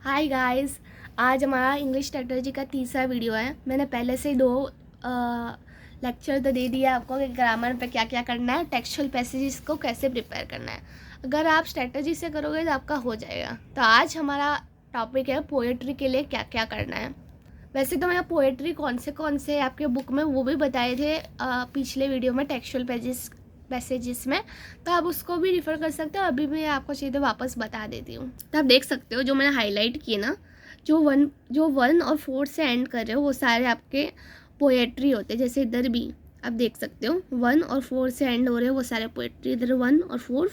Hi guys, आज हमारा English strategy का तीसरा वीडियो है। मैंने पहले से ही दो लेक्चर तो दे दिया आपको कि ग्रामर पे क्या क्या करना है, टेक्सचुअल पैसेजेस को कैसे प्रिपेयर करना है। अगर आप स्ट्रेटजी से करोगे तो आपका हो जाएगा। तो आज हमारा टॉपिक है पोएट्री के लिए क्या क्या करना है। वैसे तो मैंने पोएट्री कौन से आपके बुक में वो भी बताए थे पिछले वीडियो में टेक्सचुअल पैसेजेस में, तो आप उसको भी रिफ़र कर सकते हो। अभी मैं आपको चीज़ें वापस बता देती हूँ। तो आप देख सकते हो जो मैंने हाईलाइट किए ना, जो वन और फोर से एंड कर रहे हो वो सारे आपके पोएट्री होते हैं। जैसे इधर भी आप देख सकते हो 1 और 4 से एंड हो रहे हो वो सारे पोएट्री, इधर 1 और 4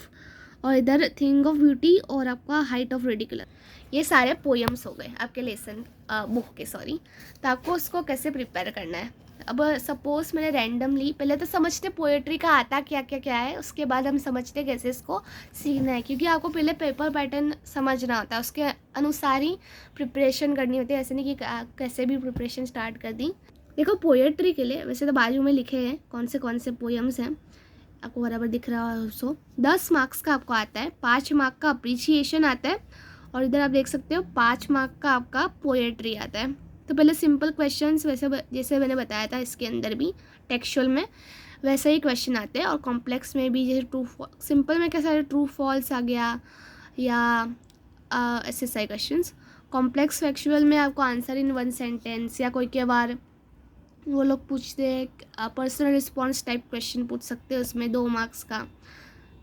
और इधर थिंग ऑफ ब्यूटी और आपका हाइट ऑफ रेडिकुलर, ये सारे पोएम्स हो गए आपके लेसन बुक के। सॉरी, तो आपको उसको कैसे प्रिपेयर करना है। अब सपोज मैंने रैंडमली, पहले तो समझते पोएट्री का आता क्या क्या क्या है, उसके बाद हम समझते कैसे इसको सीखना है, क्योंकि आपको पहले पेपर पैटर्न समझना होता है, उसके अनुसार ही प्रिपरेशन करनी होती है। ऐसे नहीं कि कैसे भी प्रिपरेशन स्टार्ट कर दी। देखो पोएट्री के लिए वैसे तो बाजू में लिखे हैं कौन से पोएम्स हैं, आपको बराबर दिख रहा है। सो 10 मार्क्स का आपको आता है, 5 मार्क का अप्रिसिएशन आता है और इधर आप देख सकते हो 5 मार्क का आपका पोएट्री आता है। तो पहले सिंपल क्वेश्चंस वैसे जैसे मैंने बताया था इसके अंदर भी टेक्सचुअल में वैसे ही क्वेश्चन आते हैं, और कॉम्प्लेक्स में भी जैसे सिंपल में कैसा ट्रू फॉल्स आ गया या ऐसे सारे क्वेश्चंस। कॉम्प्लेक्स फैक्चुअल में आपको आंसर इन 1 सेंटेंस या कोई के बार वो लोग पूछते हैं पर्सनल रिस्पॉन्स टाइप क्वेश्चन पूछ सकते हैं, उसमें 2 मार्क्स का।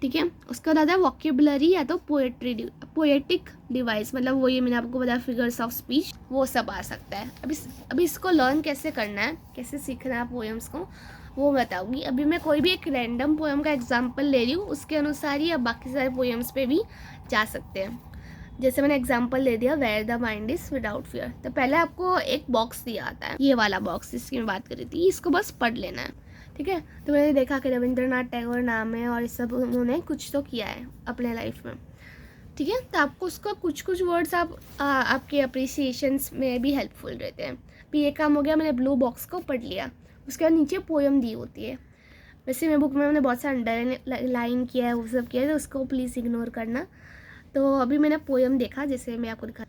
ठीक है, उसके बाद आता है वोकेबुलरी या तो पोएटिक डिवाइस, मतलब वो ये मैंने आपको बताया फिगर्स ऑफ स्पीच, वो सब आ सकता है। अभी इसको लर्न कैसे करना है, कैसे सीखना है पोएम्स को, वो बताऊंगी। अभी मैं कोई भी एक रैंडम पोएम का एग्जांपल ले रही हूँ, उसके अनुसार ही आप बाकी सारे पोएम्स पे भी जा सकते हैं। जैसे मैंने एग्जांपल ले दिया where the mind is without fear, तो पहले आपको एक बॉक्स दिया आता है, ये वाला बॉक्स जिसकी मैं बात कर रही थी, इसको बस पढ़ लेना है। ठीक है, तो मैंने देखा कि रविंद्रनाथ टैगोर नाम है और इस सब उन्होंने कुछ तो किया है अपने लाइफ में। ठीक है, तो आपको उसका कुछ वर्ड्स आपके अप्रिसिएशंस में भी हेल्पफुल रहते हैं। भी ये काम हो गया, मैंने ब्लू बॉक्स को पढ़ लिया। उसके बाद नीचे पोएम दी होती है। वैसे मेरे बुक में मैंने बहुत सारा अंडरलाइन किया है, वो सब किया है, तो उसको प्लीज़ इग्नोर करना। तो अभी मैंने पोएम देखा, जैसे मैं आपको दिखा,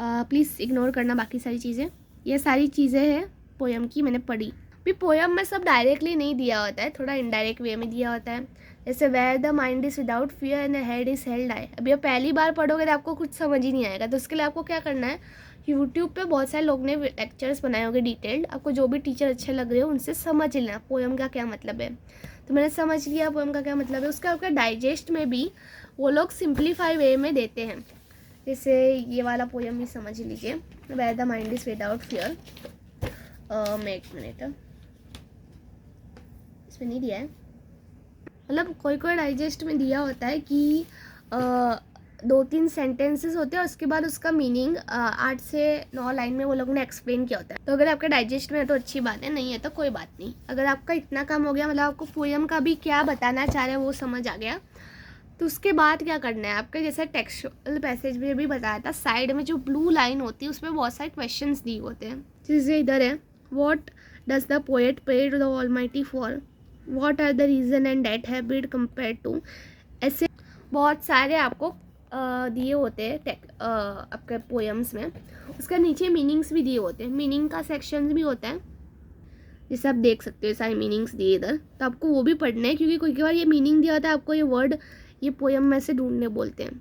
प्लीज़ इग्नोर करना बाकी सारी चीज़ें। ये सारी चीज़ें हैं पोएम की, मैंने पढ़ी। भी पोएम में सब डायरेक्टली नहीं दिया होता है, थोड़ा इनडायरेक्ट वे में दिया होता है। जैसे where the mind is without fear and the head is held high. अभी आप पहली बार पढ़ोगे तो आपको कुछ समझ ही नहीं आएगा, तो उसके लिए आपको क्या करना है, यूट्यूब पे बहुत सारे लोग ने लेक्चर्स बनाए होंगे डिटेल्ड, आपको जो भी टीचर अच्छे लग रहे हो उनसे समझ लेना पोएम का क्या मतलब है। तो मैंने समझ लिया पोएम का क्या मतलब है। उसका आपका डाइजेस्ट में भी वो लोग सिंप्लीफाई वे में देते हैं। जैसे ये वाला पोएम भी समझ लीजिए, where the mind is without fear. मैं एक मिनट, इसमें नहीं दिया है, मतलब कोई डाइजेस्ट में दिया होता है कि 2-3 सेंटेंसेस होते हैं, उसके बाद उसका मीनिंग 8 से 9 लाइन में वो लोगों ने एक्सप्लेन किया होता है। तो अगर आपका डाइजेस्ट में है तो अच्छी बात है, नहीं है तो कोई बात नहीं। अगर आपका इतना काम हो गया, मतलब आपको पोएम का भी क्या बताना चाह रहे हैं वो समझ आ गया, तो उसके बाद क्या करना है आपके, जैसे टेक्सचुअल पैसेज में भी बताया था, साइड में जो ब्लू लाइन होती है उसमें बहुत सारे क्वेश्चंस दिए होते हैं। जैसे इधर है, what does the poet pray to the Almighty for, what are the reason and that habit compare to, ऐसे बहुत सारे आपको दिए होते हैं आपके पोएम्स में। उसका नीचे मीनिंग्स भी दिए होते हैं, मीनिंग का सेक्शन भी होता है, जैसे आप देख सकते हो सारे मीनिंग्स दिए इधर, तो आपको वो भी पढ़ना है, क्योंकि कोई बार ये मीनिंग दिया होता है आपको, ये वर्ड ये पोएम में से ढूंढने बोलते हैं,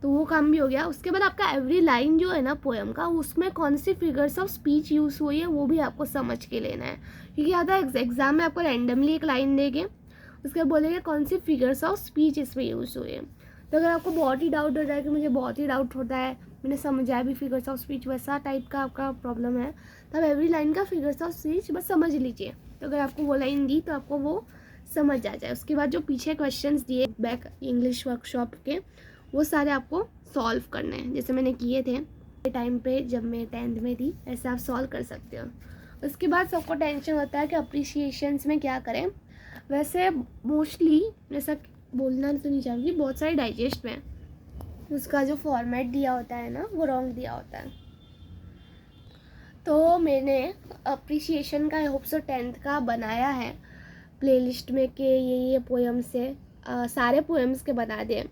तो वो काम भी हो गया। उसके बाद आपका एवरी लाइन जो है ना पोएम का, उसमें कौन सी फिगर्स ऑफ स्पीच यूज़ हुई है वो भी आपको समझ के लेना है, क्योंकि आता है एग्जाम में आपको रैंडमली एक लाइन देंगे, उसके बाद बोलेंगे कौन सी फिगर्स ऑफ स्पीच इसमें यूज़ हुई है। तो अगर आपको बहुत ही डाउट हो जाए कि मुझे बहुत ही डाउट होता है, मैंने समझा भी फिगर्स ऑफ स्पीच, वैसा टाइप का आपका प्रॉब्लम है, तब एवरी लाइन का फिगर्स ऑफ स्पीच बस समझ लीजिए। तो अगर आपको वो लाइन दी तो आपको वो समझ आ जाए। उसके बाद जो पीछे क्वेश्चंस दिए बैक इंग्लिश वर्कशॉप के, वो सारे आपको सॉल्व करने हैं, जैसे मैंने किए थे टाइम पे जब मैं 10th में थी, ऐसे आप सॉल्व कर सकते हो। उसके बाद सबको टेंशन होता है कि अप्रिसिएशंस में क्या करें। वैसे मोस्टली जैसा बोलना तो नहीं चाहूँगी, बहुत सारे डाइजेस्ट में उसका जो फॉर्मेट दिया होता है ना वो रॉन्ग दिया होता है। तो मैंने अप्रिसिएशन का आई होप सो 10th का बनाया है प्लेलिस्ट में कि ये पोएम्स है, सारे पोएम्स के बना दिए,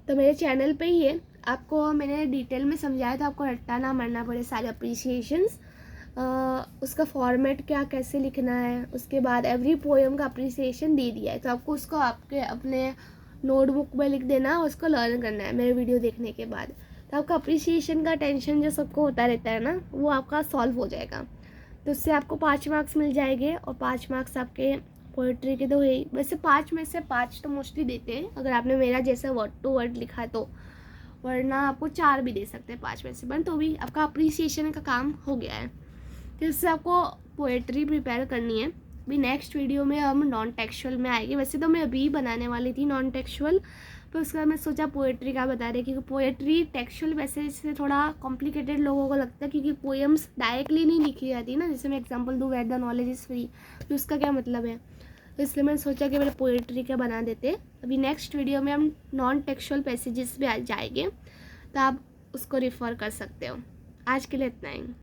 तो मेरे चैनल पे ही है, आपको मैंने डिटेल में समझाया तो आपको रट्टा ना मारना पड़े सारे अप्रिसिएशंस। उसका फॉर्मेट क्या कैसे लिखना है, उसके बाद एवरी पोएम का अप्रिसिएशन दे दिया है, तो आपको उसको आपके अपने नोटबुक में लिख देना और उसको लर्न करना है मेरे वीडियो देखने के बाद। तो आपका अप्रिसिएशन का टेंशन जो सबको होता रहता है ना, वो आपका सॉल्व हो जाएगा। तो उससे आपको 5 मार्क्स मिल जाएंगे और 5 मार्क्स आपके पोइट्री के तो है ही। वैसे 5 में से 5 तो मोस्टली देते हैं अगर आपने मेरा जैसे वर्ड टू वर्ड लिखा तो, वरना आपको 4 भी दे सकते हैं 5 में से, बट तो भी आपका अप्रिसिएशन का काम हो गया है। तो इससे आपको पोएट्री प्रिपेयर करनी है। अभी नेक्स्ट वीडियो में हम नॉन टेक्सुअल में आएंगे। वैसे तो मैं अभी बनाने वाली थी नॉन टेक्सुअल, पर उसके बाद मैं सोचा पोएट्री का बता रहे, क्योंकि पोएट्री टेक्सुअल वैसे से थोड़ा कॉम्प्लिकेटेड लोगों को लगता है, क्योंकि पोएम्स डायरेक्टली नहीं लिखी जाती ना। जैसे मैं एग्जांपल दूँ, where the knowledge is free, तो उसका क्या मतलब है। तो इसलिए मैंने सोचा कि मेरे पोएट्री का बना देते। अभी नेक्स्ट वीडियो में हम नॉन टेक्सुअल पैसेजेस पे आ जाएंगे, तो आप उसको रिफ़र कर सकते हो। आज के लिए इतना ही।